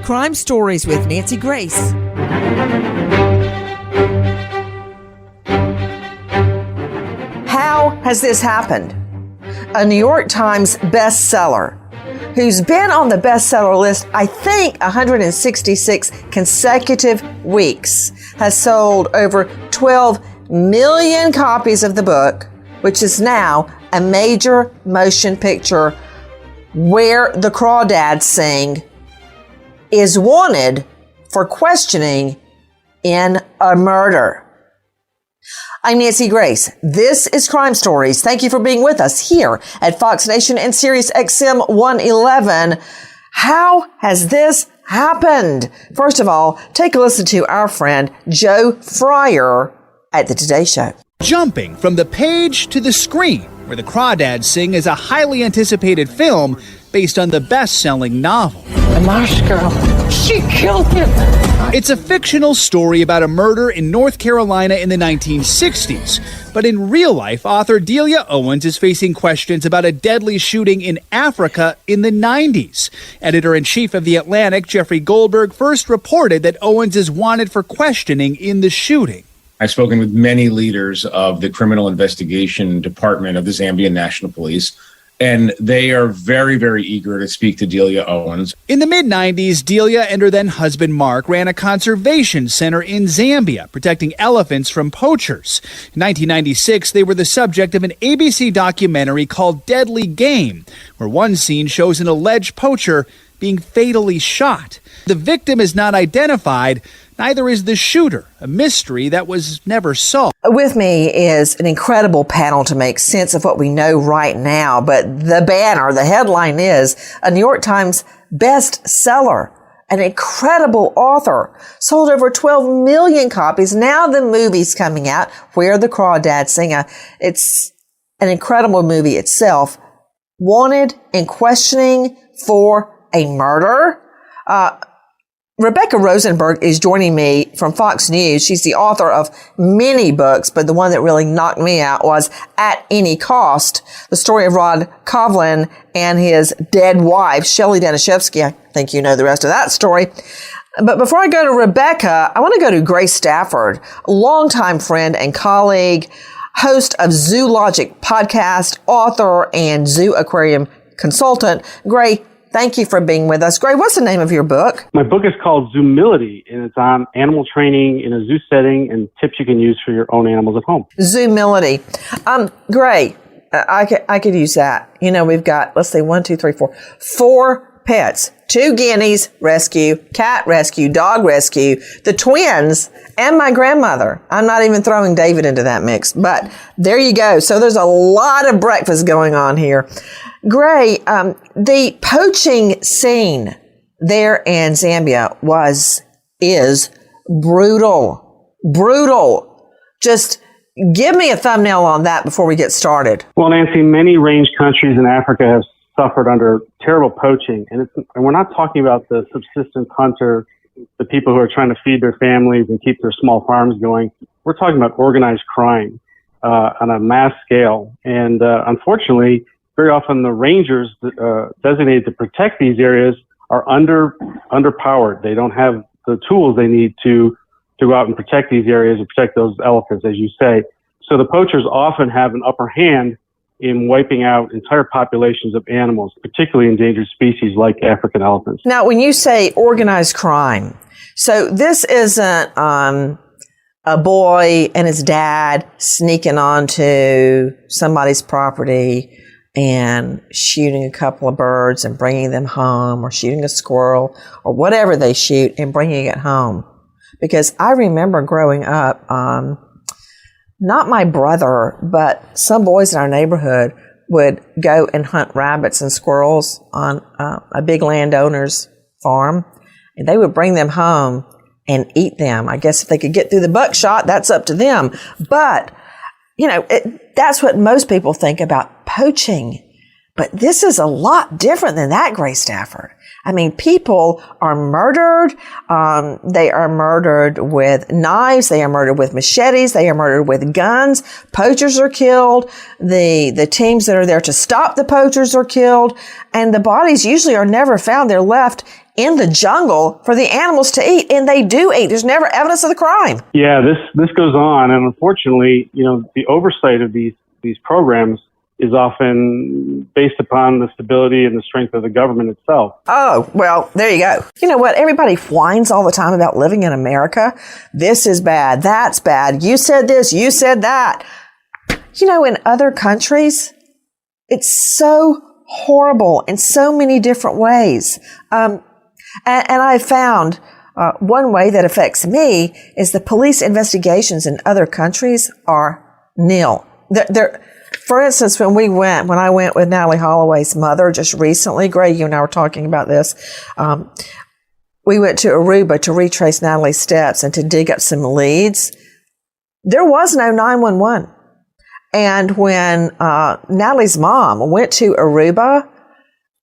Crime Stories with Nancy Grace. How has this happened? A New York Times bestseller who's been on the bestseller list, I think, 166 consecutive weeks, has sold over 12 million copies of the book, which is now a major motion picture where the Crawdads sing, is wanted for questioning in a murder. I'm Nancy Grace. This is Crime Stories. Thank you for being with us here at Fox Nation and Sirius XM 111. How has this happened? First of all, take a listen to our friend Joe Fryer at the Today Show. Jumping from the page to the screen, where the Crawdads sing is a highly anticipated film based on the best-selling novel. The Marsh Girl, she killed him. It's a fictional story about a murder in North Carolina in the 1960s. But in real life, author Delia Owens is facing questions about a deadly shooting in Africa in the 90s. Editor-in-chief of The Atlantic, Jeffrey Goldberg, first reported that Owens is wanted for questioning in the shooting. I've spoken with many leaders of the criminal investigation department of the Zambian National Police, and they are very, very eager to speak to Delia Owens. In the mid-90s, Delia and her then-husband Mark ran a conservation center in Zambia, protecting elephants from poachers. In 1996, they were the subject of an ABC documentary called Deadly Game, where one scene shows an alleged poacher being fatally shot. The victim is not identified, neither is the shooter, a mystery that was never solved. With me is an incredible panel to make sense of what we know right now, but the banner, the headline is a New York Times bestseller, an incredible author, sold over 12 million copies. Now the movie's coming out, Where the Crawdads Sing. It's an incredible movie itself. Wanted and questioning for a murder. Rebecca Rosenberg is joining me from Fox News. She's the author of many books, but the one that really knocked me out was At Any Cost, the story of Rod Kovlin and his dead wife, Shelley Danishevsky. I think you know the rest of that story. But before I go to Rebecca, I want to go to Grace Stafford, a longtime friend and colleague, host of Zoo Logic podcast, author, and zoo aquarium consultant. Gray, thank you for being with us. Gray, what's the name of your book? My book is called Zoomility, and it's on animal training in a zoo setting and tips you can use for your own animals at home. Zoomility. Gray, I could use that. You know, we've got, let's see, 4 pets, 2 guineas rescue, cat rescue, dog rescue, the twins, and my grandmother. I'm not even throwing David into that mix, but there you go. So there's a lot of breakfast going on here. Gray, the poaching scene there in Zambia is brutal. Just give me a thumbnail on that before we get started. Well, Nancy, many range countries in Africa have suffered under terrible poaching, and we're not talking about the subsistence hunter, the people who are trying to feed their families and keep their small farms going. We're talking about organized crime on a mass scale, and unfortunately, very often the rangers designated to protect these areas are underpowered. They don't have the tools they need to go out and protect these areas and protect those elephants, as you say. So the poachers often have an upper hand in wiping out entire populations of animals, particularly endangered species like African elephants. Now, when you say organized crime, so this isn't a boy and his dad sneaking onto somebody's property and shooting a couple of birds and bringing them home, or shooting a squirrel or whatever they shoot and bringing it home. Because I remember growing up, not my brother, but some boys in our neighborhood would go and hunt rabbits and squirrels on a big landowner's farm, and they would bring them home and eat them. I guess if they could get through the buckshot, that's up to them. But you know, that's what most people think about poaching. But this is a lot different than that, Gray Stafford. I mean, people are murdered. They are murdered with knives. They are murdered with machetes. They are murdered with guns. Poachers are killed. The teams that are there to stop the poachers are killed. And the bodies usually are never found. They're left in the jungle for the animals to eat, and they do eat. There's never evidence of the crime. Yeah, this goes on, and unfortunately, the oversight of these programs is often based upon the stability and the strength of the government itself. Oh, well, there you go. You know what? Everybody whines all the time about living in America. This is bad. That's bad. You said this. You said that. In other countries, it's so horrible in so many different ways. And I found one way that affects me is the police investigations in other countries are nil. For instance, when I went with Natalie Holloway's mother just recently, Greg, you and I were talking about this. We went to Aruba to retrace Natalie's steps and to dig up some leads. There was no 911. And when Natalie's mom went to Aruba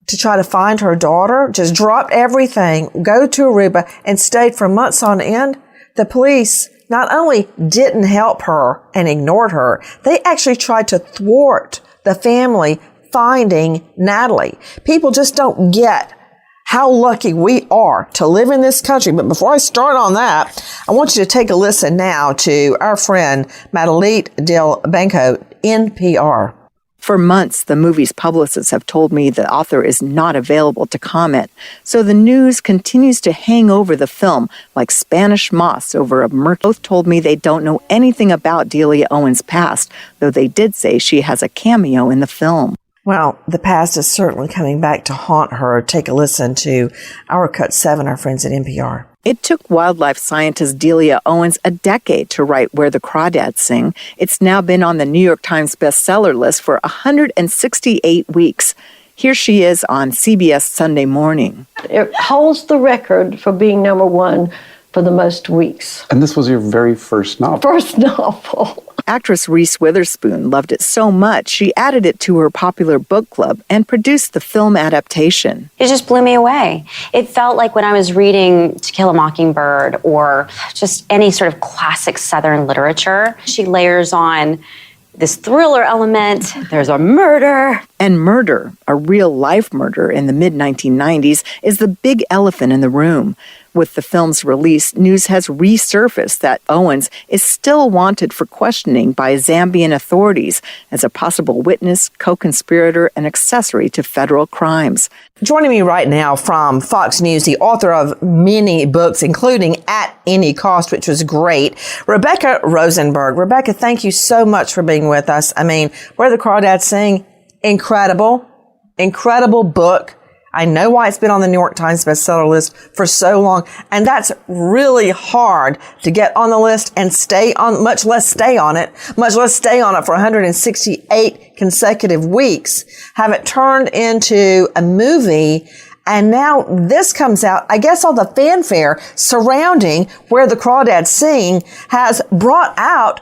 to try to find her daughter, just dropped everything, go to Aruba, and stayed for months on end, the police not only didn't help her and ignored her, they actually tried to thwart the family finding Natalie. People just don't get how lucky we are to live in this country. But before I start on that, I want you to take a listen now to our friend Madeline Del Banco, NPR. For months, the movie's publicists have told me the author is not available to comment, so the news continues to hang over the film like Spanish moss over a murky. Both told me they don't know anything about Delia Owens' past, though they did say she has a cameo in the film. Well, the past is certainly coming back to haunt her. Take a listen to our Cut 7, our friends at NPR. It took wildlife scientist Delia Owens a decade to write Where the Crawdads Sing. It's now been on the New York Times bestseller list for 168 weeks. Here she is on CBS Sunday Morning. It holds the record for being number one for the most weeks. And this was your very first novel. First novel. Actress Reese Witherspoon loved it so much, she added it to her popular book club and produced the film adaptation. It just blew me away. It felt like when I was reading To Kill a Mockingbird or just any sort of classic Southern literature. She layers on this thriller element, there's a murder. And murder, a real-life murder in the mid-1990s, is the big elephant in the room. With the film's release, news has resurfaced that Owens is still wanted for questioning by Zambian authorities as a possible witness, co-conspirator, and accessory to federal crimes. Joining me right now from Fox News, the author of many books, including At Any Cost, which was great, Rebecca Rosenberg. Rebecca, thank you so much for being with us. I mean, Where the Crawdads Sing, incredible book. I know why it's been on the New York Times bestseller list for so long. And that's really hard to get on the list and stay on, much less stay on it for 168 consecutive weeks, have it turned into a movie. And now this comes out. I guess all the fanfare surrounding Where the Crawdads Sing has brought out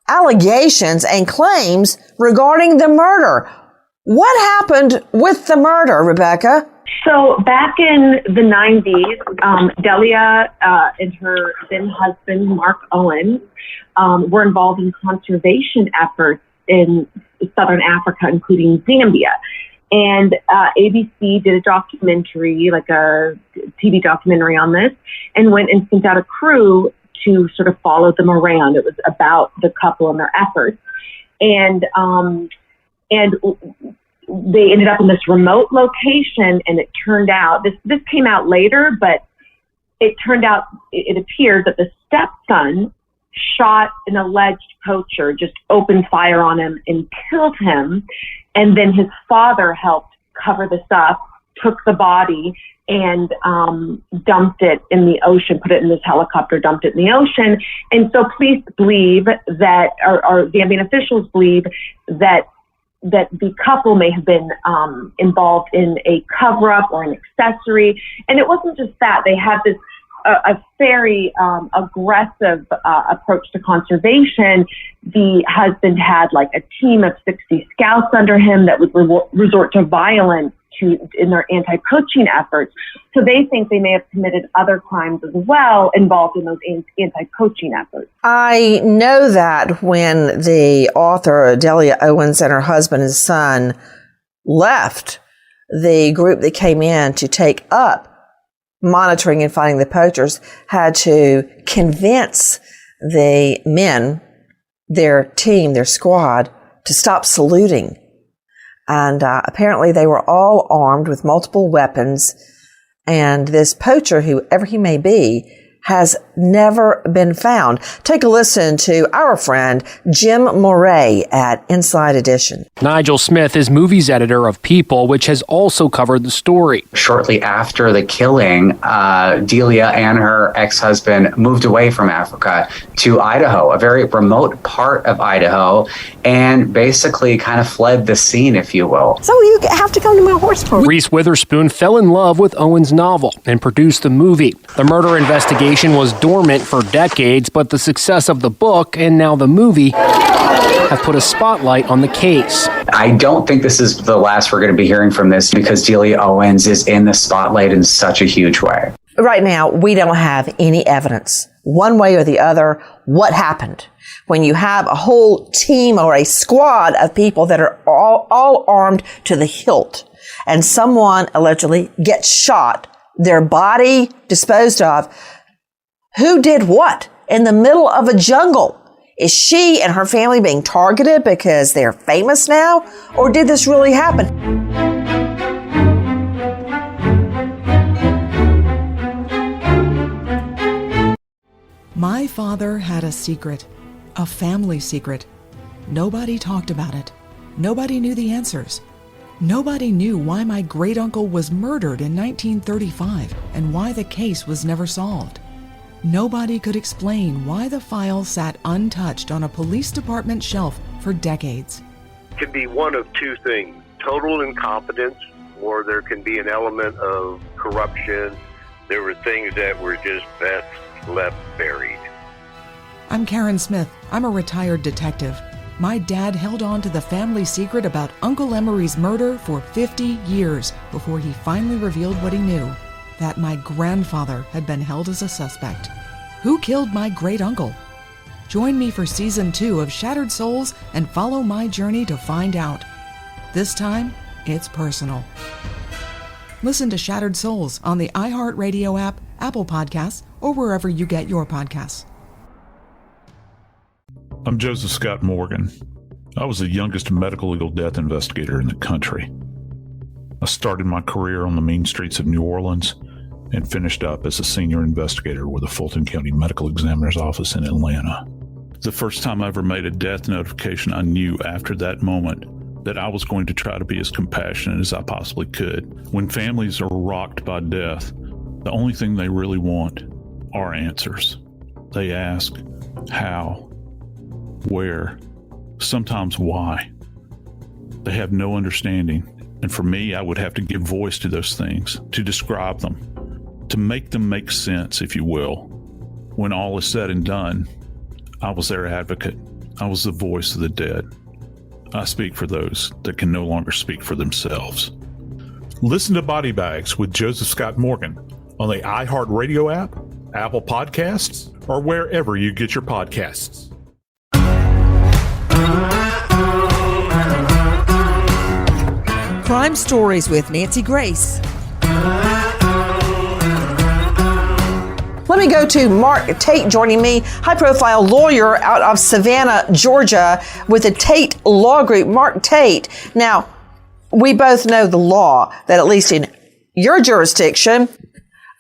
allegations and claims regarding the murder. What happened with the murder, Rebecca? So back in the 90s, Delia and her then husband, Mark Owens, were involved in conservation efforts in Southern Africa, including Zambia. And ABC did a documentary, like a TV documentary on this, and went and sent out a crew to sort of follow them around. It was about the couple and their efforts. And they ended up in this remote location, and it turned out, this came out later, but it turned out, it appeared that the stepson shot an alleged poacher, just opened fire on him and killed him. And then his father helped cover this up, took the body and dumped it in the ocean, put it in this helicopter, dumped it in the ocean. And so police believe that, or Zambian officials believe that the couple may have been involved in a cover-up or an accessory. And it wasn't just that. They had this a very aggressive approach to conservation. The husband had like a team of 60 scouts under him that would resort to violence in their anti-poaching efforts. So they think they may have committed other crimes as well involved in those anti-poaching efforts. I know that when the author, Delia Owens, and her husband and son left the group that came in to take up monitoring and finding the poachers, had to convince the men, their team, their squad, to stop saluting. And apparently they were all armed with multiple weapons. And this poacher, whoever he may be, has never been found. Take a listen to our friend Jim Moret at Inside Edition. Nigel Smith is movies editor of People, which has also covered the story. Shortly after the killing, Delia and her ex-husband moved away from Africa to Idaho, a very remote part of Idaho, and basically kind of fled the scene, if you will. So you have to come to my horse parade. Reese Witherspoon fell in love with Owen's novel and produced the movie. The murder investigation was dormant for decades, but the success of the book and now the movie have put a spotlight on the case. I don't think this is the last we're going to be hearing from this, because Delia Owens is in the spotlight in such a huge way. Right now, we don't have any evidence, one way or the other, what happened. When you have a whole team or a squad of people that are all armed to the hilt, and someone allegedly gets shot, their body disposed of, who did what in the middle of a jungle? Is she and her family being targeted because they're famous now? Or did this really happen? My father had a secret, a family secret. Nobody talked about it. Nobody knew the answers. Nobody knew why my great-uncle was murdered in 1935 and why the case was never solved. Nobody could explain why the file sat untouched on a police department shelf for decades. It can be one of two things: total incompetence, or there can be an element of corruption. There were things that were just best left buried. I'm Karen Smith. I'm a retired detective. My dad held on to the family secret about Uncle Emery's murder for 50 years before he finally revealed what he knew, that my grandfather had been held as a suspect. Who killed my great-uncle? Join me for Season 2 of Shattered Souls and follow my journey to find out. This time, it's personal. Listen to Shattered Souls on the iHeartRadio app, Apple Podcasts, or wherever you get your podcasts. I'm Joseph Scott Morgan. I was the youngest medical legal death investigator in the country. I started my career on the mean streets of New Orleans and finished up as a senior investigator with the Fulton County Medical Examiner's Office in Atlanta. The first time I ever made a death notification, I knew after that moment that I was going to try to be as compassionate as I possibly could. When families are rocked by death, the only thing they really want are answers. They ask how, where, sometimes why. They have no understanding. And for me, I would have to give voice to those things, to describe them, to make them make sense, if you will. When all is said and done, I was their advocate. I was the voice of the dead. I speak for those that can no longer speak for themselves. Listen to Body Bags with Joseph Scott Morgan on the iHeartRadio app, Apple Podcasts, or wherever you get your podcasts. Crime Stories with Nancy Grace. Let me go to Mark Tate joining me, high-profile lawyer out of Savannah, Georgia, with the Tate Law Group. Mark Tate. Now, we both know the law that at least in your jurisdiction,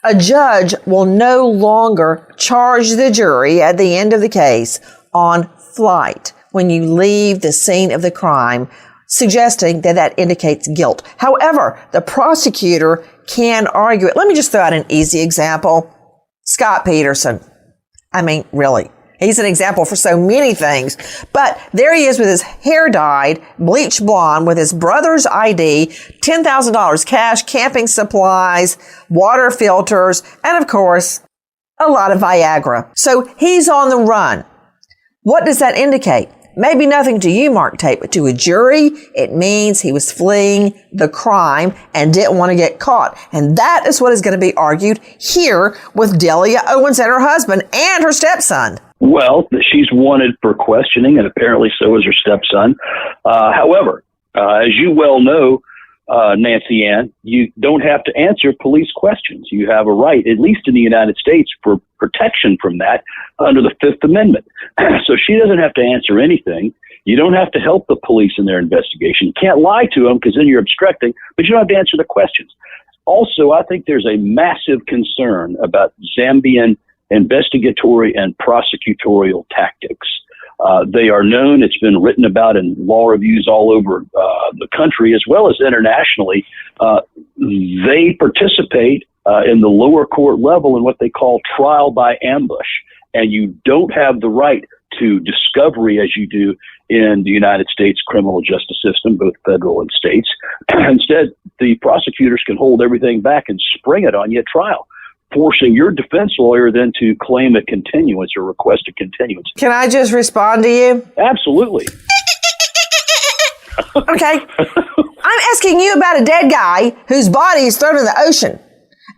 a judge will no longer charge the jury at the end of the case on flight when you leave the scene of the crime, suggesting that that indicates guilt. However, the prosecutor can argue it. Let me just throw out an easy example. Scott Peterson. I mean, really. He's an example for so many things. But there he is with his hair dyed, bleach blonde, with his brother's ID, $10,000 cash, camping supplies, water filters, and of course, a lot of Viagra. So he's on the run. What does that indicate? Maybe nothing to you, Mark Tate, but to a jury, it means he was fleeing the crime and didn't want to get caught. And that is what is going to be argued here with Delia Owens and her husband and her stepson. Well, she's wanted for questioning, and apparently so is her stepson. However, as you well know, Nancy Ann, you don't have to answer police questions. You have a right, at least in the United States, for protection from that under the Fifth Amendment. So she doesn't have to answer anything. You don't have to help the police in their investigation. You can't lie to them because then you're obstructing, but you don't have to answer the questions. Also, I think there's a massive concern about Zambian investigatory and prosecutorial tactics. They are known, it's been written about in law reviews all over the country as well as internationally. They participate in the lower court level in what they call trial by ambush. And you don't have the right to discovery as you do in the United States criminal justice system, both federal and states. Instead, the prosecutors can hold everything back and spring it on you at trial, forcing your defense lawyer then to claim a continuance or request a continuance. Can I just respond to you? Absolutely. Okay. I'm asking you about a dead guy whose body is thrown in the ocean.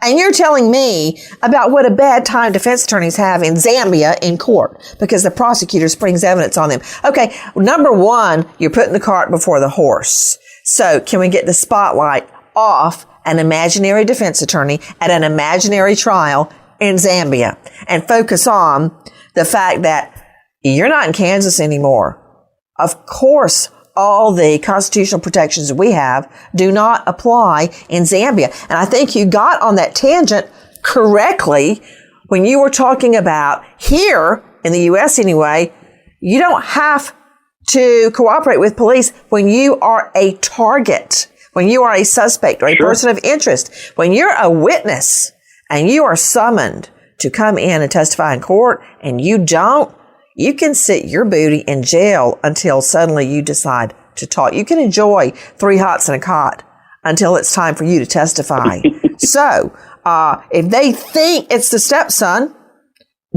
And you're telling me about what a bad time defense attorneys have in Zambia in court because the prosecutor springs evidence on them. Okay, number one, you're putting the cart before the horse. So can we get the spotlight off an imaginary defense attorney at an imaginary trial in Zambia and focus on the fact that you're not in Kansas anymore? Of course, all the constitutional protections that we have do not apply in Zambia. And I think you got on that tangent correctly when you were talking about here in the U.S. anyway, you don't have to cooperate with police when you are a target, when you are a suspect or a person of interest. When you're a witness and you are summoned to come in and testify in court and you don't, you can sit your booty in jail until suddenly you decide to talk. You can enjoy 3 hots and a cot until it's time for you to testify. So, if they think it's the stepson,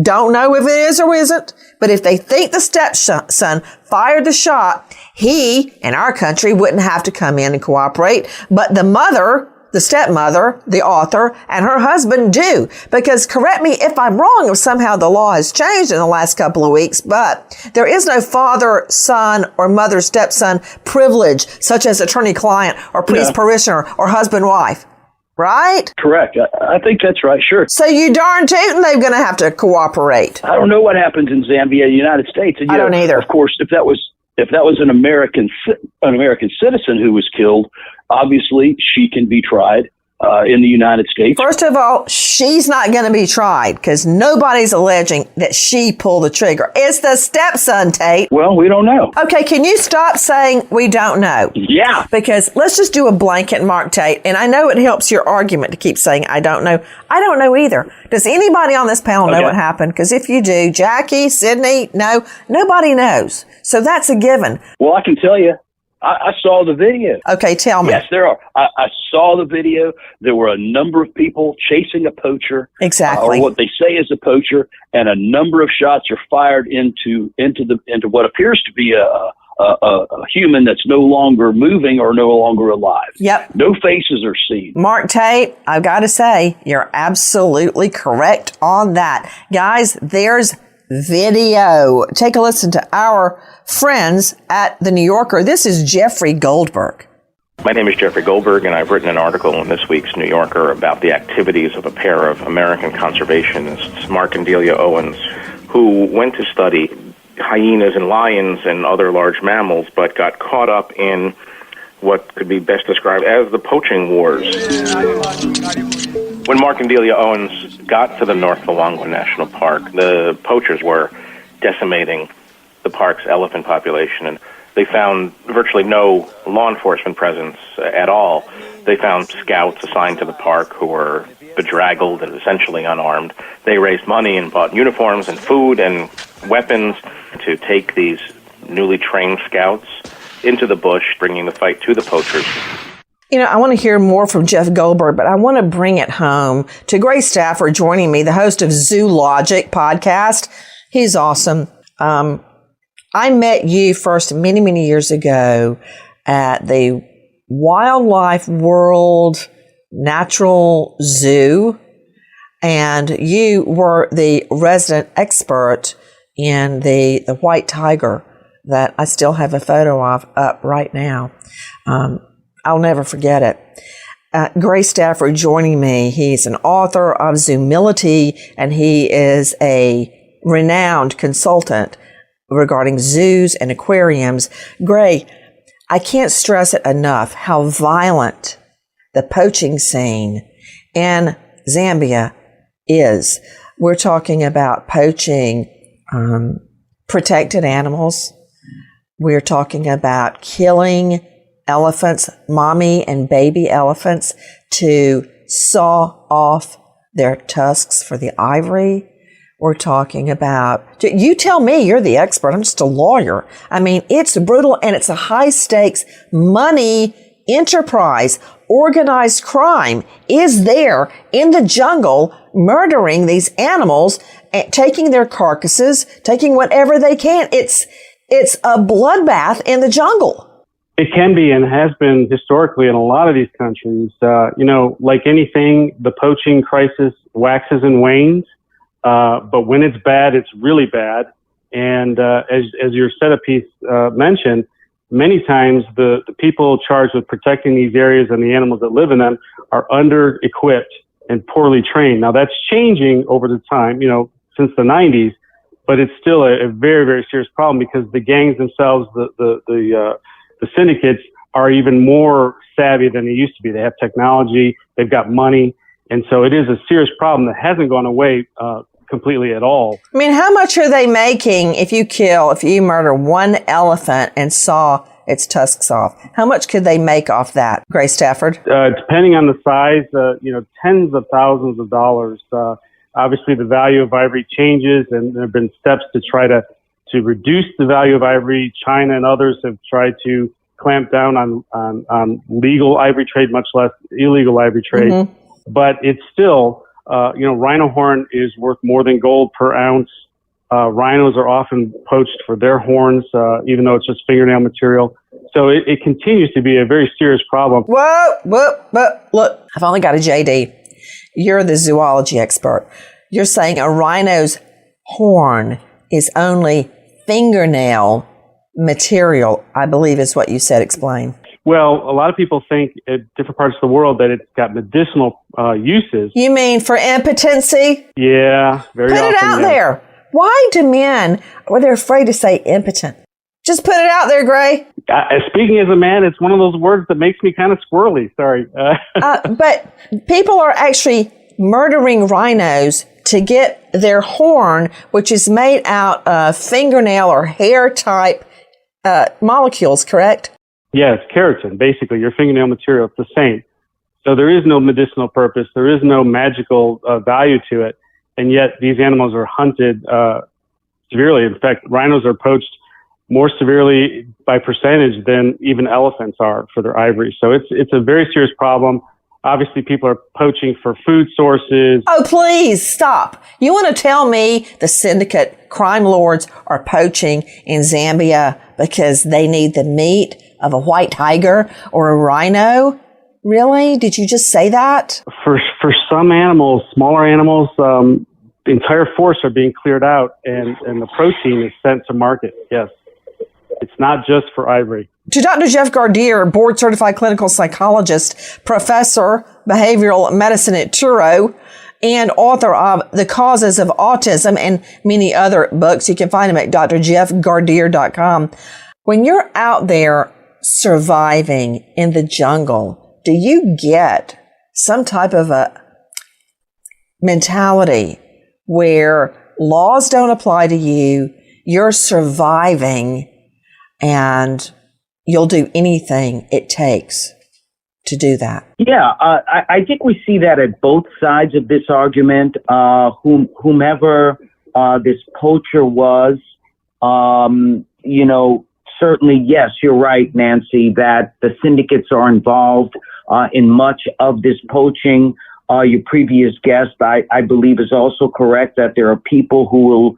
don't know if it is or isn't, but if they think the stepson fired the shot, he, in our country, wouldn't have to come in and cooperate, but the mother, the stepmother, the author, and her husband do. Because correct me if I'm wrong, if somehow the law has changed in the last couple of weeks, but there is no father, son, or mother, stepson privilege, such as attorney-client or priest-parishioner or husband-wife. Right? Correct. I think that's right. Sure. So you darn tootin' they're going to have to cooperate. I don't know what happens in Zambia, the United States. And, I don't either. Of course, if that was an American citizen who was killed, obviously she can be tried in the United States. First of all, she's not going to be tried because nobody's alleging that she pulled the trigger. It's the stepson, Tate. Well, we don't know. Okay, can you stop saying we don't know? Yeah. Because let's just do a blanket mark, Tate. And I know it helps your argument to keep saying I don't know. I don't know either. Does anybody on this panel know what happened? Because if you do, Jackie, Sydney, no, nobody knows. So that's a given. Well, I can tell you. I saw the video. Okay, tell me. Yes, there are. I saw the video. There were a number of people chasing a poacher. Exactly. Or what they say is a poacher, and a number of shots are fired into what appears to be a human that's no longer moving or no longer alive. Yep. No faces are seen. Mark Tate, I've got to say, you're absolutely correct on that. Guys, there's video. Take a listen to our friends at The New Yorker. This is Jeffrey Goldberg. My name is Jeffrey Goldberg, and I've written an article in this week's New Yorker about the activities of a pair of American conservationists, Mark and Delia Owens, who went to study hyenas and lions and other large mammals, but got caught up in what could be best described as the poaching wars. When Mark and Delia Owens got to the North Luangwa National Park, the poachers were decimating the park's elephant population, and they found virtually no law enforcement presence at all. They found scouts assigned to the park who were bedraggled and essentially unarmed. They raised money and bought uniforms and food and weapons to take these newly trained scouts into the bush, bringing the fight to the poachers. You know, I want to hear more from Jeff Goldberg, but I want to bring it home to Grace Stafford joining me, the host of Zoo Logic podcast. He's awesome. I met you first many, many years ago at the Wildlife World Natural Zoo, and you were the resident expert in the white tiger that I still have a photo of up right now. I'll never forget it. Gray Stafford joining me. He's an author of Zoomility, and he is a renowned consultant regarding zoos and aquariums. Gray, I can't stress it enough how violent the poaching scene in Zambia is. We're talking about poaching protected animals. We're talking about killing elephants, mommy and baby elephants, to saw off their tusks for the ivory. We're talking about, you tell me, you're the expert. I'm just a lawyer. I mean, it's brutal, and it's a high stakes money enterprise. Organized crime is there in the jungle, murdering these animals, taking their carcasses, taking whatever they can. It's a bloodbath in the jungle. It can be and has been historically in a lot of these countries. Like anything, the poaching crisis waxes and wanes. But when it's bad, it's really bad. And as your setup piece mentioned, many times the people charged with protecting these areas and the animals that live in them are under-equipped and poorly trained. Now, that's changing over the time, since the 90s, but it's still a very, very serious problem because the gangs themselves, the syndicates, are even more savvy than they used to be. They have technology, they've got money, and so it is a serious problem that hasn't gone away completely at all. I mean, how much are they making if you murder one elephant and saw its tusks off? How much could they make off that, Gray Stafford? Depending on the size, tens of thousands of dollars. Obviously, the value of ivory changes, and there have been steps to try to reduce the value of ivory. China and others have tried to clamp down on legal ivory trade, much less illegal ivory trade. Mm-hmm. But it's still, rhino horn is worth more than gold per ounce. Rhinos are often poached for their horns, even though it's just fingernail material. So it continues to be a very serious problem. Whoa, look, I've only got a JD. You're the zoology expert. You're saying a rhino's horn is only fingernail material, I believe is what you said. Explain. Well, a lot of people think at different parts of the world that it's got medicinal uses. You mean for impotency? Yeah, very often. Put it out there. Why do men, or they're afraid to say impotent? Just put it out there, Gray. Speaking as a man, it's one of those words that makes me kind of squirrely. Sorry. But people are actually murdering rhinos to get their horn, which is made out of fingernail or hair type molecules, correct? Yes, keratin, basically, your fingernail material. It's the same. So there is no medicinal purpose. There is no magical value to it. And yet these animals are hunted severely. In fact, rhinos are poached more severely by percentage than even elephants are for their ivory. So it's a very serious problem. Obviously, people are poaching for food sources. Oh, please stop. You want to tell me the syndicate crime lords are poaching in Zambia because they need the meat of a white tiger or a rhino? Really? Did you just say that? For some animals, smaller animals, the entire forests are being cleared out and the protein is sent to market. Yes. It's not just for ivory. To Dr. Jeff Gardier, board-certified clinical psychologist, professor, behavioral medicine at Truro, and author of The Causes of Autism and many other books. You can find him at drjeffgardier.com. When you're out there surviving in the jungle, do you get some type of a mentality where laws don't apply to you, you're surviving, and you'll do anything it takes to do that? Yeah, I think we see that at both sides of this argument. Whomever this poacher was, certainly, yes, you're right, Nancy, that the syndicates are involved in much of this poaching. Your previous guest, I believe, is also correct that there are people who will,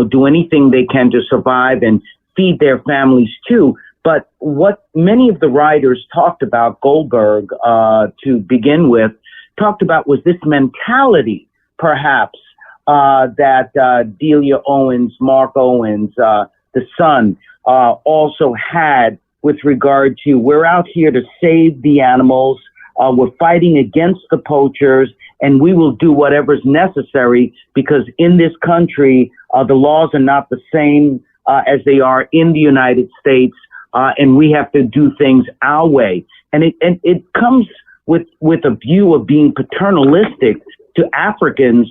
do anything they can to survive and feed their families too. But what many of the writers talked about, Goldberg to begin with, talked about was this mentality, perhaps, that Delia Owens, Mark Owens, the son, also had with regard to we're out here to save the animals. We're fighting against the poachers, and we will do whatever's necessary because in this country, the laws are not the same as they are in the United States, and we have to do things our way. And it comes with a view of being paternalistic to Africans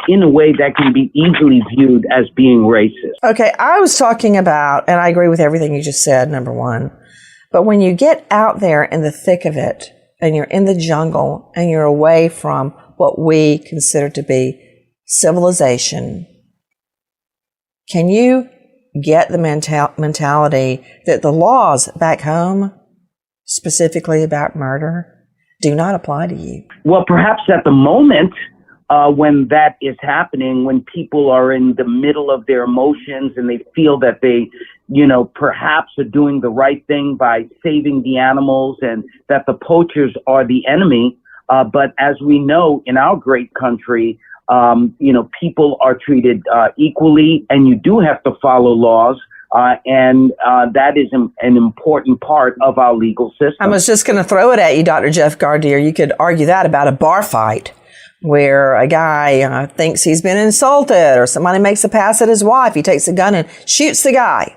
in a way that can be easily viewed as being racist. Okay, I was talking about, and I agree with everything you just said, number one, but when you get out there in the thick of it, and you're in the jungle, and you're away from what we consider to be civilization, can you get the mentality that the laws back home, specifically about murder, do not apply to you? Well, perhaps at the moment when that is happening, when people are in the middle of their emotions and they feel that they, perhaps are doing the right thing by saving the animals and that the poachers are the enemy. But as we know in our great country, people are treated equally, and you do have to follow laws. And that is an important part of our legal system. I was just going to throw it at you, Dr. Jeff Gardier. You could argue that about a bar fight where a guy thinks he's been insulted or somebody makes a pass at his wife. He takes a gun and shoots the guy.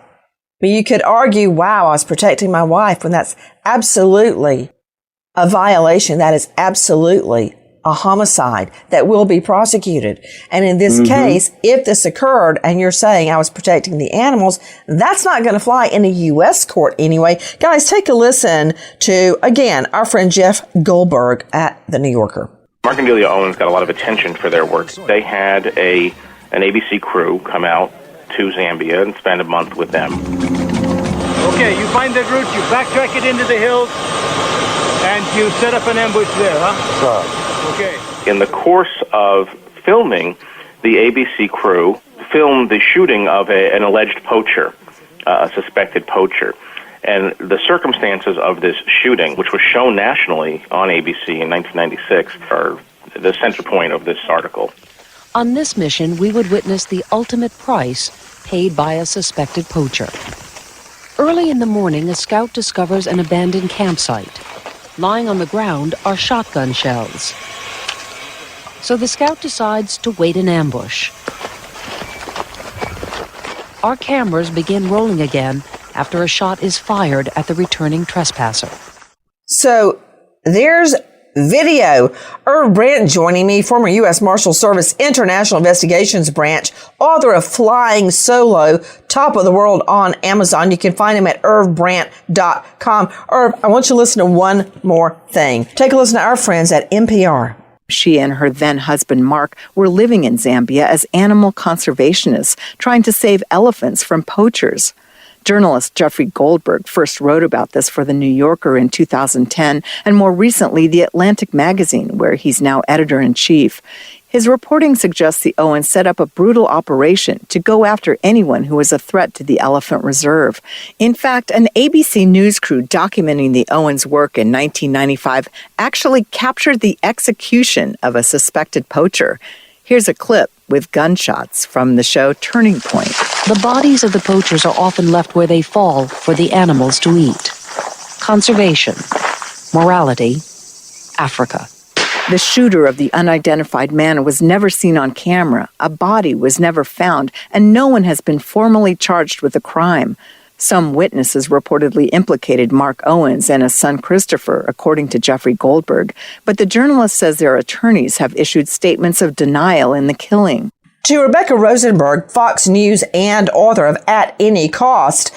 But you could argue, wow, I was protecting my wife, when that's absolutely a violation. That is absolutely a homicide that will be prosecuted. And in this case, if this occurred and you're saying I was protecting the animals, that's not going to fly in a U.S. court anyway. Guys, take a listen to, again, our friend Jeff Goldberg at The New Yorker. Mark and Delia Owens got a lot of attention for their work. They had an ABC crew come out to Zambia and spend a month with them. Okay, you find that route, you backtrack it into the hills, and you set up an ambush there, huh? Okay. In the course of filming, the ABC crew filmed the shooting of an alleged poacher, a suspected poacher. And the circumstances of this shooting, which was shown nationally on ABC in 1996, are the center point of this article. On this mission, we would witness the ultimate price paid by a suspected poacher. Early in the morning, a scout discovers an abandoned campsite. Lying on the ground are shotgun shells. So the scout decides to wait in ambush. Our cameras begin rolling again after a shot is fired at the returning trespasser. So there's video. Irv Brandt joining me, former U.S. Marshal Service International Investigations Branch, author of Flying Solo, Top of the World on Amazon. You can find him at irvbrandt.com. Irv, I want you to listen to one more thing. Take a listen to our friends at NPR. She and her then-husband, Mark, were living in Zambia as animal conservationists, trying to save elephants from poachers. Journalist Jeffrey Goldberg first wrote about this for The New Yorker in 2010, and more recently, The Atlantic magazine, where he's now editor-in-chief. His reporting suggests the Owens set up a brutal operation to go after anyone who was a threat to the elephant reserve. In fact, an ABC News crew documenting the Owens' work in 1995 actually captured the execution of a suspected poacher. Here's a clip with gunshots from the show Turning Point. The bodies of the poachers are often left where they fall for the animals to eat. Conservation, morality, Africa. The shooter of the unidentified man was never seen on camera, a body was never found, and no one has been formally charged with the crime. Some witnesses reportedly implicated Mark Owens and his son Christopher, according to Jeffrey Goldberg, but the journalist says their attorneys have issued statements of denial in the killing. To Rebecca Rosenberg, Fox News and author of At Any Cost.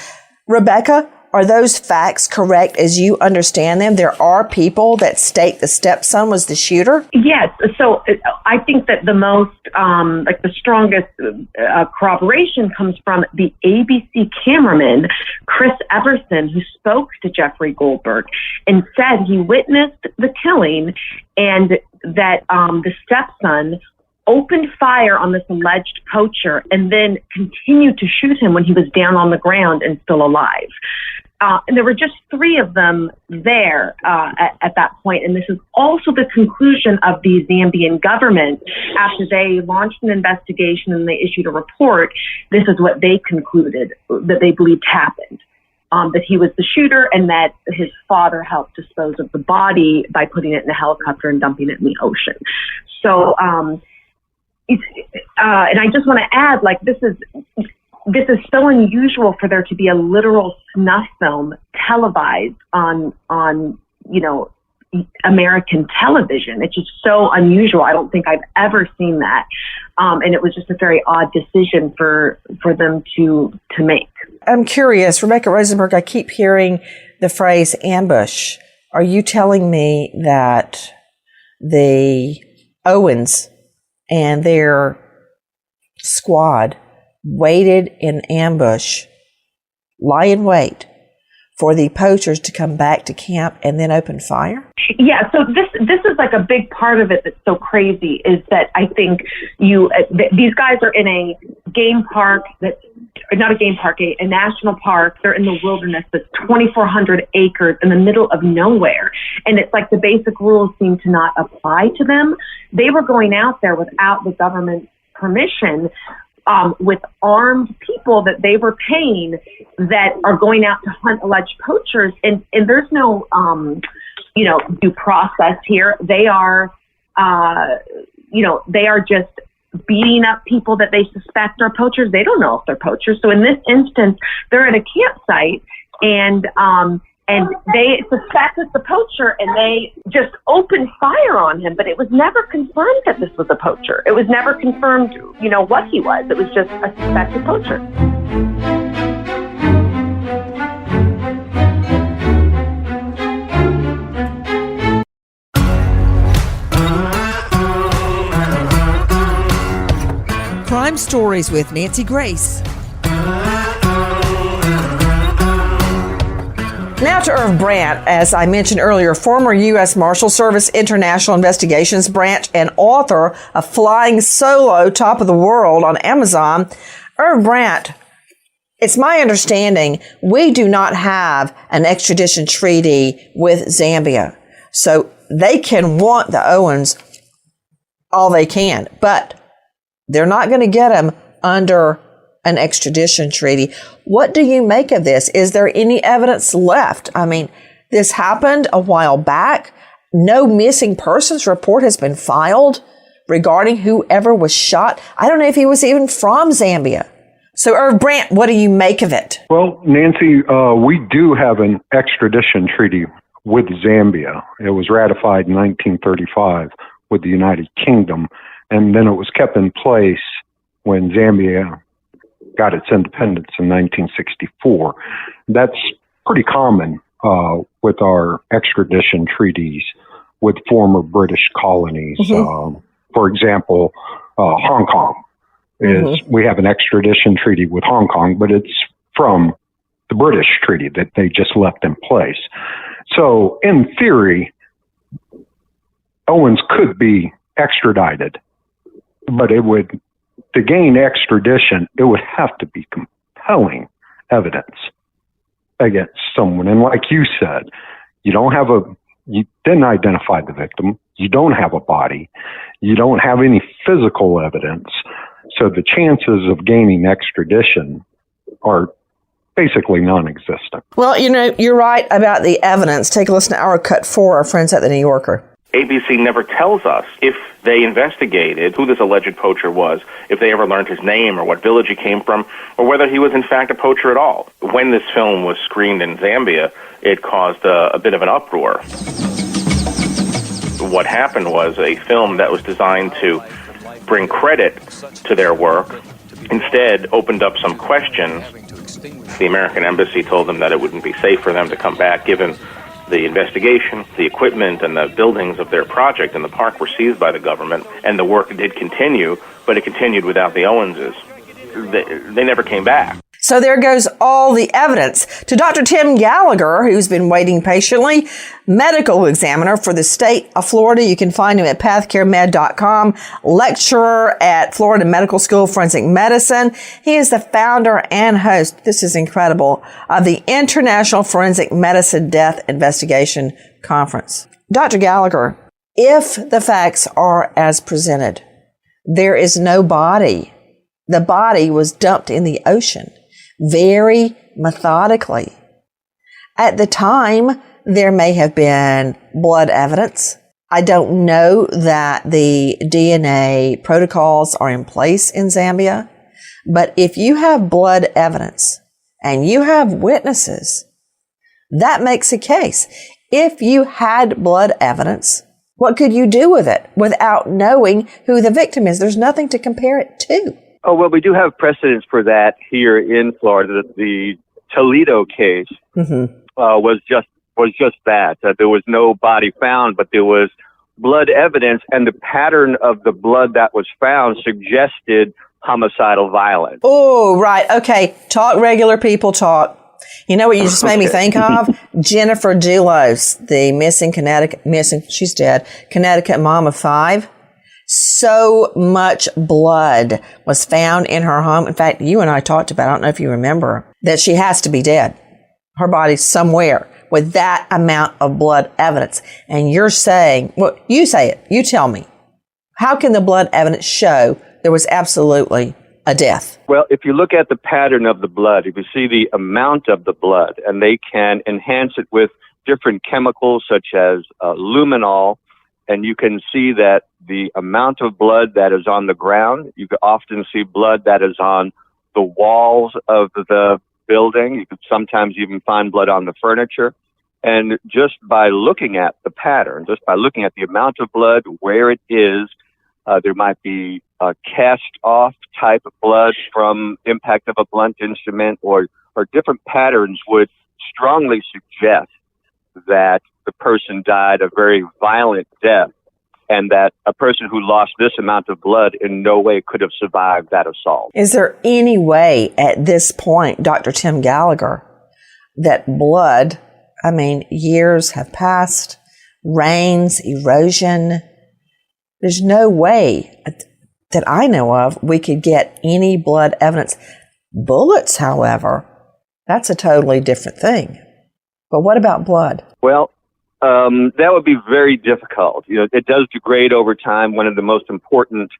Rebecca, are those facts correct as you understand them? There are people that state the stepson was the shooter? Yes. So I think that the most, the strongest corroboration comes from the ABC cameraman, Chris Everson, who spoke to Jeffrey Goldberg and said he witnessed the killing and that the stepson opened fire on this alleged poacher and then continued to shoot him when he was down on the ground and still alive. And there were just 3 of them there at that point. And this is also the conclusion of the Zambian government. After they launched an investigation and they issued a report, this is what they concluded that they believed happened. that he was the shooter and that his father helped dispose of the body by putting it in a helicopter and dumping it in the ocean. So, and I just want to add, like, this is so unusual for there to be a literal snuff film televised on American television. It's just so unusual. I don't think I've ever seen that. And it was just a very odd decision for them to make. I'm curious, Rebecca Rosenberg, I keep hearing the phrase ambush. Are you telling me that the Owens and their squad waited in ambush, lie in wait for the poachers to come back to camp and then open fire? Yeah, so this is like a big part of it that's so crazy is that I think these guys are in a game park that's not a game park, a national park. They're in the wilderness that's 2,400 acres in the middle of nowhere. And it's like the basic rules seem to not apply to them. They were going out there without the government's permission, with armed people that they were paying that are going out to hunt alleged poachers. And there's no, due process here. They are, they are just beating up people that they suspect are poachers. They don't know if they're poachers. So in this instance, they're at a campsite and they suspect it's a poacher and they just opened fire on him, but it was never confirmed that this was a poacher. It was never confirmed, what he was. It was just a suspected poacher. Crime Stories with Nancy Grace. Now to Irv Brandt, as I mentioned earlier, former U.S. Marshal Service International Investigations Branch and author of Flying Solo, Top of the World on Amazon. Irv Brandt, it's my understanding we do not have an extradition treaty with Zambia. So they can want the Owens all they can, but they're not going to get them under an extradition treaty. What do you make of this? Is there any evidence left? I mean, this happened a while back. No missing persons report has been filed regarding whoever was shot. I don't know if he was even from Zambia. So, Irv Brandt, what do you make of it? Well, Nancy, we do have an extradition treaty with Zambia. It was ratified in 1935 with the United Kingdom, and then it was kept in place when Zambia got its independence in 1964. That's pretty common with our extradition treaties with former British colonies. Mm-hmm. For example, Hong Kong we have an extradition treaty with Hong Kong, but it's from the British treaty that they just left in place. So in theory, Owens could be extradited, but to gain extradition, it would have to be compelling evidence against someone. And like you said, you didn't identify the victim. You don't have a body. You don't have any physical evidence. So the chances of gaining extradition are basically non-existent. Well, you're right about the evidence. Take a listen to our cut 4, our friends at the New Yorker. ABC never tells us if they investigated who this alleged poacher was, if they ever learned his name or what village he came from, or whether he was in fact a poacher at all. When this film was screened in Zambia, it caused a bit of an uproar. What happened was a film that was designed to bring credit to their work instead opened up some questions. The American embassy told them that it wouldn't be safe for them to come back given the investigation, the equipment, and the buildings of their project in the park were seized by the government, and the work did continue, but it continued without the Owenses. They never came back. So there goes all the evidence. To Dr. Tim Gallagher, who's been waiting patiently, medical examiner for the state of Florida. You can find him at pathcaremed.com, lecturer at Florida Medical School of Forensic Medicine. He is the founder and host, this is incredible, of the International Forensic Medicine Death Investigation Conference. Dr. Gallagher, if the facts are as presented, there is no body. The body was dumped in the ocean very methodically. At the time, there may have been blood evidence. I don't know that the DNA protocols are in place in Zambia, but if you have blood evidence and you have witnesses, that makes a case. If you had blood evidence, what could you do with it without knowing who the victim is? There's nothing to compare it to. Oh, well, we do have precedents for that here in Florida. The Toledo case was just that. There was no body found, but there was blood evidence, and the pattern of the blood that was found suggested homicidal violence. Oh, right. Okay. Talk regular people talk. You know what you just made me think of? Jennifer Dulos, the she's dead, Connecticut mom of 5. So much blood was found in her home. In fact, you and I talked about, I don't know if you remember, that she has to be dead. Her body's somewhere with that amount of blood evidence. And you're saying, well, you say it. You tell me. How can the blood evidence show there was absolutely a death? Well, if you look at the pattern of the blood, if you see the amount of the blood, and they can enhance it with different chemicals such as luminol, and you can see that the amount of blood that is on the ground, you can often see blood that is on the walls of the building. You could sometimes even find blood on the furniture. And just by looking at the pattern, just by looking at the amount of blood, where it is, there might be a cast-off type of blood from impact of a blunt instrument, or different patterns would strongly suggest that the person died a very violent death, and that a person who lost this amount of blood in no way could have survived that assault. Is there any way at this point, Dr. Tim Gallagher, that blood, years have passed, rains, erosion, there's no way that I know of we could get any blood evidence. Bullets, however, that's a totally different thing. But what about blood? Well, that would be very difficult. It does degrade over time. One of the most important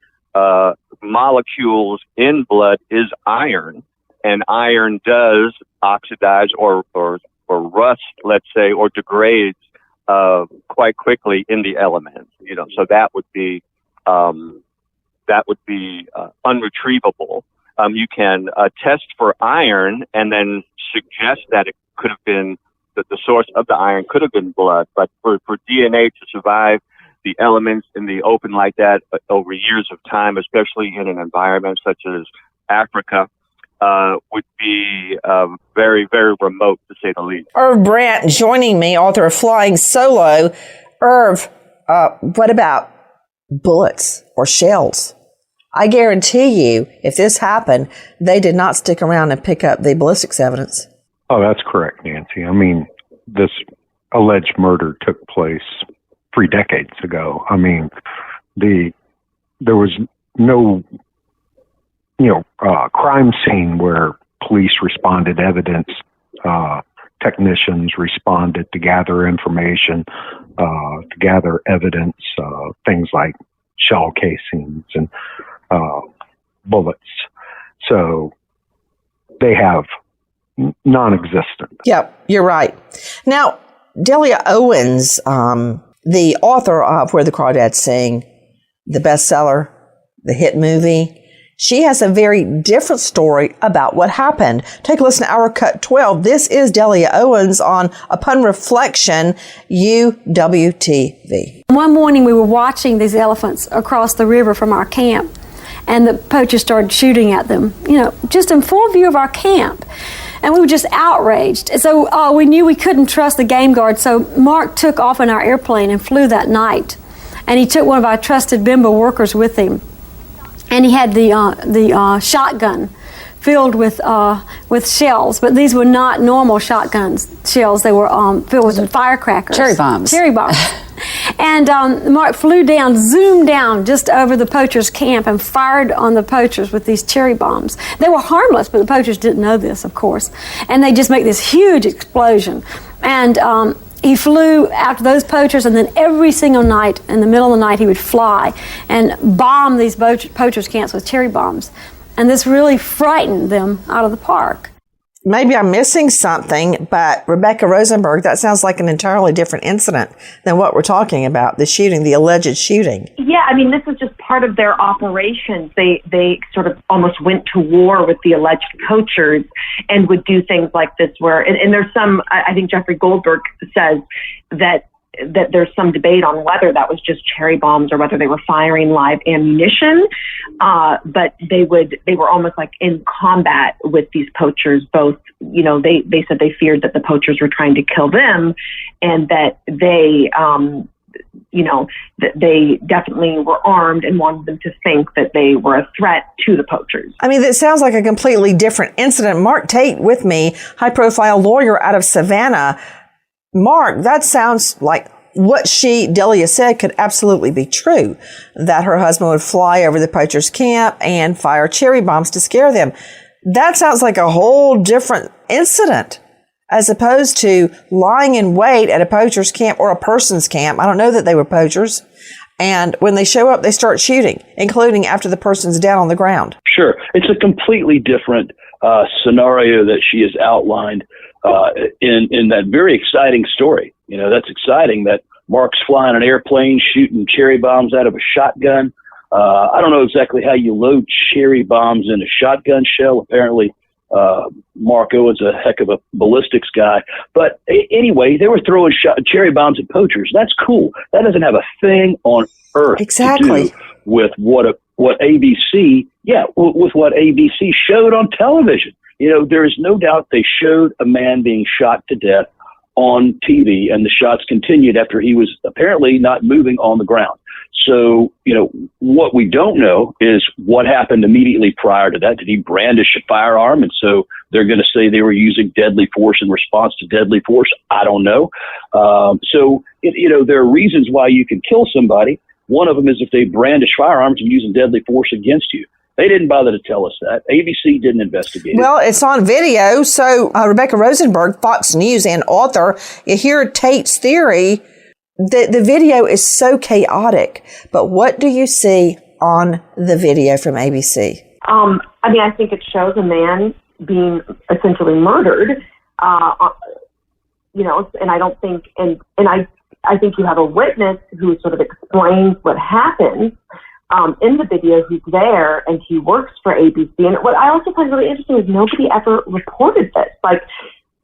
molecules in blood is iron, and iron does oxidize or rust, let's say, or degrades quite quickly in the elements. So that would be unretrievable. You can test for iron and then suggest that it could have been that the source of the iron could have been blood, but for DNA to survive the elements in the open like that over years of time, especially in an environment such as Africa, would be very, very remote, to say the least. Irv Brandt joining me, author of Flying Solo. Irv, what about bullets or shells? I guarantee you, if this happened, they did not stick around and pick up the ballistics evidence. Oh, that's correct, Nancy. This alleged murder took place 3 decades ago. There was no, crime scene where police responded, evidence technicians responded to gather information, to gather evidence, things like shell casings and bullets. So they have non-existent. Yep, you're right. Now, Delia Owens, the author of Where the Crawdads Sing, the bestseller, the hit movie, she has a very different story about what happened. Take a listen to our Cut 12. This is Delia Owens on Upon Reflection, UWTV. One morning we were watching these elephants across the river from our camp, and the poachers started shooting at them, just in full view of our camp. And we were just outraged. So we knew we couldn't trust the game guard. So Mark took off in our airplane and flew that night. And he took one of our trusted Bimba workers with him. And he had the shotgun filled with shells. But these were not normal shells. They were filled with firecrackers. Cherry bombs. And Mark flew down, zoomed down just over the poachers' camp and fired on the poachers with these cherry bombs. They were harmless, but the poachers didn't know this, of course. And they just make this huge explosion. And he flew after those poachers, and then every single night, in the middle of the night, he would fly and bomb these poachers' camps with cherry bombs. And this really frightened them out of the park. maybe I'm missing something, but Rebecca Rosenberg, that sounds like an entirely different incident than what we're talking about, the shooting, the alleged shooting. Yeah, I mean, this is just part of their operations. They sort of almost went to war with the alleged poachers and would do things like this where, and there's some, I think Jeffrey Goldberg says that there's some debate on whether that was just cherry bombs or whether they were firing live ammunition. But they were almost like in combat with these poachers. Both, they said they feared that the poachers were trying to kill them, and that they, that they definitely were armed and wanted them to think that they were a threat to the poachers. I mean, that sounds like a completely different incident. Mark Tate with me, high-profile lawyer out of Savannah. Mark, that sounds like what Delia said could absolutely be true, that her husband would fly over the poachers' camp and fire cherry bombs to scare them. That sounds like a whole different incident as opposed to lying in wait at a poacher's camp or a person's camp. I don't know that they were poachers. And when they show up, they start shooting, including after the person's down on the ground. Sure. It's a completely different scenario that she has outlined in that very exciting story. That's exciting that Mark's flying an airplane, shooting cherry bombs out of a shotgun. I don't know exactly how you load cherry bombs in a shotgun shell. Apparently, Mark Owens a heck of a ballistics guy. But anyway, they were throwing cherry bombs at poachers. That's cool. That doesn't have a thing on earth to do with what ABC, with what ABC showed on television. There is no doubt they showed a man being shot to death on TV, and the shots continued after he was apparently not moving on the ground. So, what we don't know is what happened immediately prior to that. Did he brandish a firearm? And so they're going to say they were using deadly force in response to deadly force. I don't know. There are reasons why you can kill somebody. One of them is if they brandish firearms and using deadly force against you. They didn't bother to tell us that. ABC didn't investigate it. Well, it's on video. So Rebecca Rosenberg, Fox News and author, you hear Tate's theory. The video is so chaotic. But what do you see on the video from ABC? I think it shows a man being essentially murdered. And I don't think, and I think you have a witness who sort of explains what happened. In the video, who's there, and he works for ABC. And what I also find really interesting is nobody ever reported this. Like,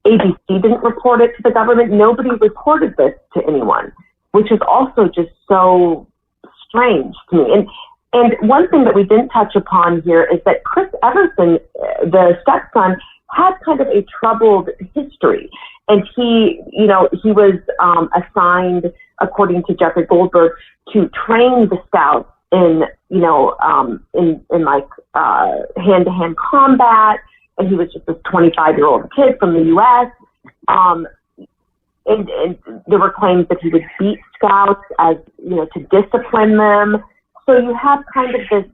ABC didn't report it to the government. Nobody reported this to anyone, which is also just so strange to me. And one thing that we didn't touch upon here is that Chris Everson, the stepson, had kind of a troubled history. And he was assigned, according to Jeffrey Goldberg, to train the scouts in hand-to-hand combat, and he was just this 25-year-old kid from the U.S. And there were claims that he would beat scouts to discipline them. So you have kind of this,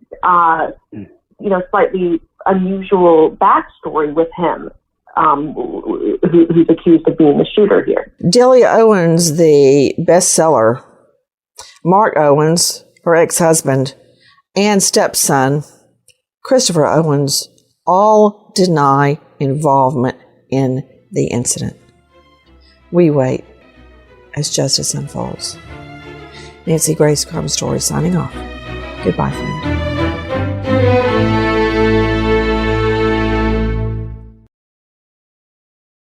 slightly unusual backstory with him, who's accused of being the shooter here. Delia Owens, the bestseller, Mark Owens, her ex-husband, and stepson, Christopher Owens, all deny involvement in the incident. We wait as justice unfolds. Nancy Grace, Crime Story, signing off. Goodbye, friend.